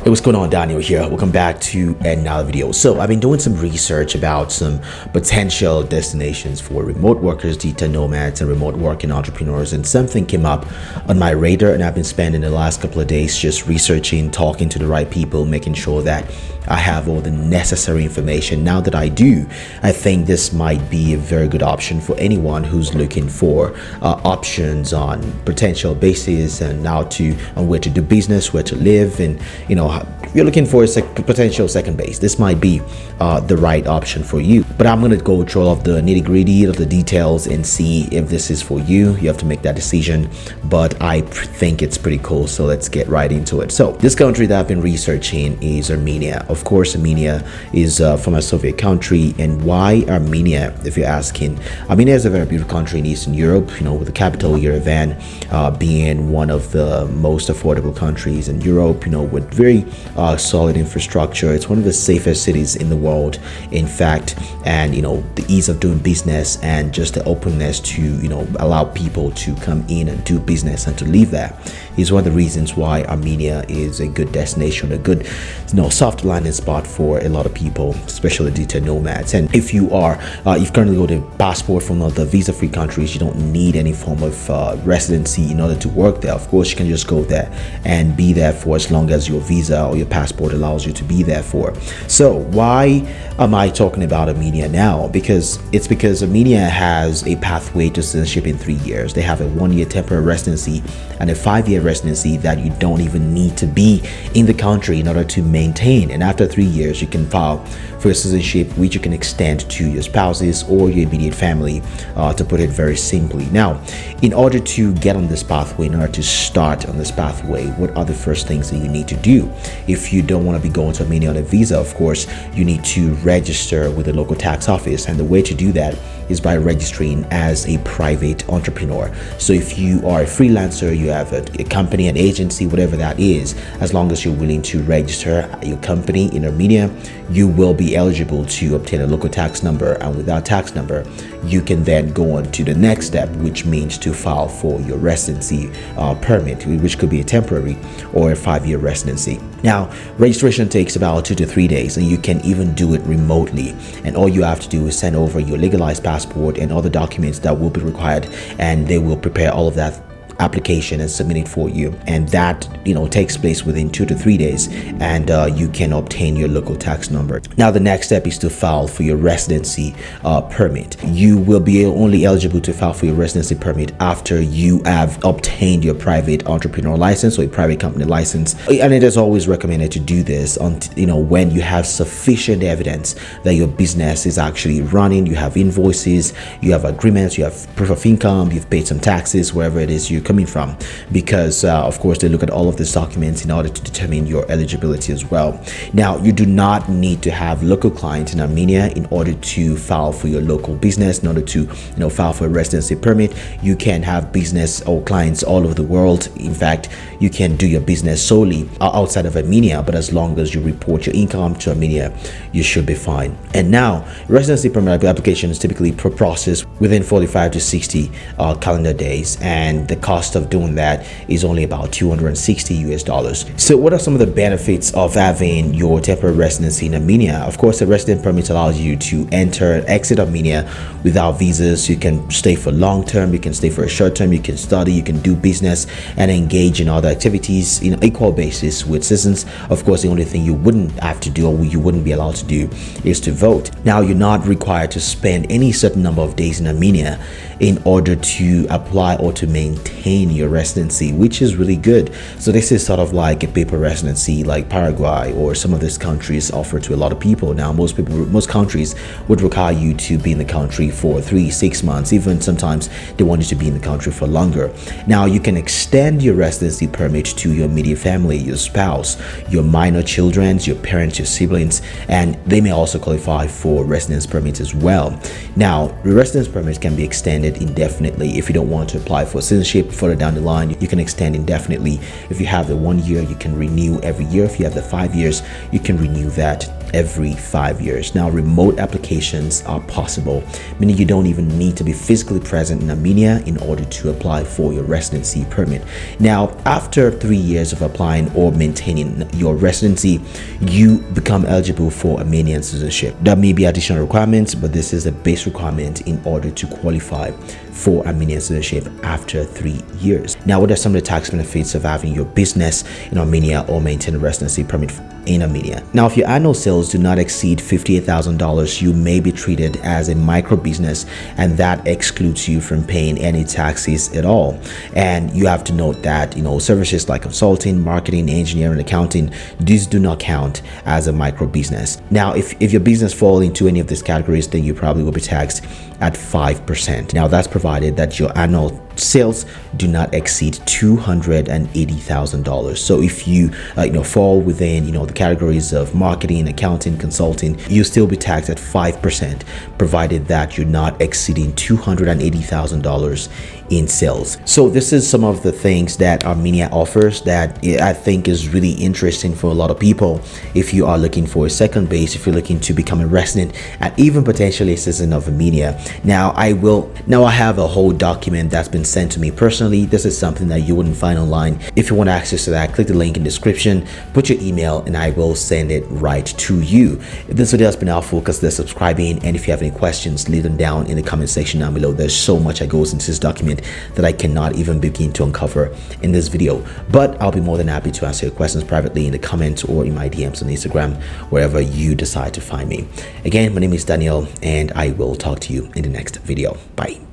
Hey, what's going on? Daniel here. Welcome back to another video. So I've been doing some research about some potential destinations for remote workers, digital nomads, and remote working entrepreneurs, and something came up on my radar, and I've been spending the last couple of days just researching, talking to the right people, making sure that I have all the necessary information. Now that I do, I think this might be a very good option for anyone who's looking for options on potential bases and on where to do business, where to live, and if you're looking for a potential second base, this might be the right option for you. But I'm going to go through all of the nitty-gritty of the details and see if this is for you. You have to make that decision, but I think it's pretty cool, so let's get right into it. So this country that I've been researching is Armenia. Of course, Armenia is from a Soviet country. And why Armenia, if you're asking? Armenia is a very beautiful country in Eastern Europe, with the capital Yerevan being one of the most affordable countries in Europe, with very solid infrastructure. It's one of the safest cities in the world, in fact, and the ease of doing business and just the openness to allow people to come in and do business and to live there is one of the reasons why Armenia is a good destination, a good soft landing spot for a lot of people, especially digital nomads. And if you've currently got a passport from one of the visa-free countries, you don't need any form of residency in order to work there. Of course, you can just go there and be there for as long as your visa or your passport allows you to be there for. So why am I talking about Armenia now? Because Armenia has a pathway to citizenship in 3 years. They have a 1-year temporary residency and a 5-year residency that you don't even need to be in the country in order to maintain. And after 3 years, you can file for your citizenship, which you can extend to your spouses or your immediate family, to put it very simply. Now, in order to get on this pathway, in order to start on this pathway, what are the first things that you need to do? If you don't want to be going to Armenia on a visa, of course, you need to register with the local tax office. And the way to do that is by registering as a private entrepreneur. So if you are a freelancer, you have a company, an agency, whatever that is, as long as you're willing to register your company in Armenia, you will be eligible to obtain a local tax number. And with that tax number, you can then go on to the next step, which means to file for your residency permit, which could be a temporary or a 5-year residency. Now, registration takes about 2 to 3 days, and you can even do it remotely. And all you have to do is send over your legalized passport and other documents that will be required, and they will prepare all of that application and submit it for you, and that takes place within 2 to 3 days, and you can obtain your local tax number. Now the next step is to file for your residency permit. You will be only eligible to file for your residency permit after you have obtained your private entrepreneur license or a private company license, and it is always recommended to do this when you have sufficient evidence that your business is actually running. You have invoices, you have agreements, you have proof of income, you've paid some taxes wherever it is you coming from, because of course they look at all of these documents in order to determine your eligibility as well. Now, you do not need to have local clients in Armenia in order to file for your local business, in order to file for a residency permit. You can have business or clients all over the world. In fact, you can do your business solely outside of Armenia, but as long as you report your income to Armenia, you should be fine. And now, residency permit application is typically processed within 45 to 60 calendar days, and the cost of doing that is only about $260. So what are some of the benefits of having your temporary residency in Armenia? Of course, a resident permit allows you to enter and exit Armenia without visas. You can stay for long term, you can stay for a short term, you can study, you can do business and engage in other activities in equal basis with citizens. Of course, the only thing you wouldn't have to do, or you wouldn't be allowed to do, is to vote. Now, you're not required to spend any certain number of days in Armenia in order to apply or to maintain your residency, which is really good. So this is sort of like a paper residency like Paraguay or some of these countries offer to a lot of people. Now, most countries would require you to be in the country for 3-6 months, even sometimes they want you to be in the country for longer. Now, you can extend your residency permit to your immediate family, your spouse, your minor children, your parents, your siblings, and they may also qualify for residence permits as well. Now, the residence permit can be extended indefinitely if you don't want to apply for citizenship further down the line, you can extend indefinitely. If you have the 1 year, you can renew every year. If you have the 5 years, you can renew that every 5 years. Now, remote applications are possible, meaning you don't even need to be physically present in Armenia in order to apply for your residency permit. Now, after 3 years of applying or maintaining your residency, you become eligible for Armenian citizenship. There may be additional requirements, but this is a base requirement in order to qualify for Armenian citizenship after 3 years. Now, what are some of the tax benefits of having your business in Armenia or maintain a residency permit in Armenia? Now, if your annual sales do not exceed $58,000, you may be treated as a micro business, and that excludes you from paying any taxes at all. And you have to note that, services like consulting, marketing, engineering, accounting, these do not count as a micro business. Now, if your business falls into any of these categories, then you probably will be taxed at 5%. Now, that's provided that your annual sales do not exceed $280,000. So if you fall within the categories of marketing, accounting, consulting, you still be taxed at 5%, provided that you're not exceeding $280,000 in sales. So this is some of the things that Armenia offers that I think is really interesting for a lot of people. If you are looking for a second base, if you're looking to become a resident and even potentially a citizen of Armenia. Now I have a whole document that's been sent to me personally. This is something that you wouldn't find online. If you want access to that, click the link in the description, put your email, and I will send it right to you. If this video has been helpful, consider subscribing, and if you have any questions, leave them down in the comment section down below. There's so much that goes into this document that I cannot even begin to uncover in this video, but I'll be more than happy to answer your questions privately in the comments or in my DMs on Instagram, wherever you decide to find me. Again, my name is Daniel, and I will talk to you in the next video. Bye.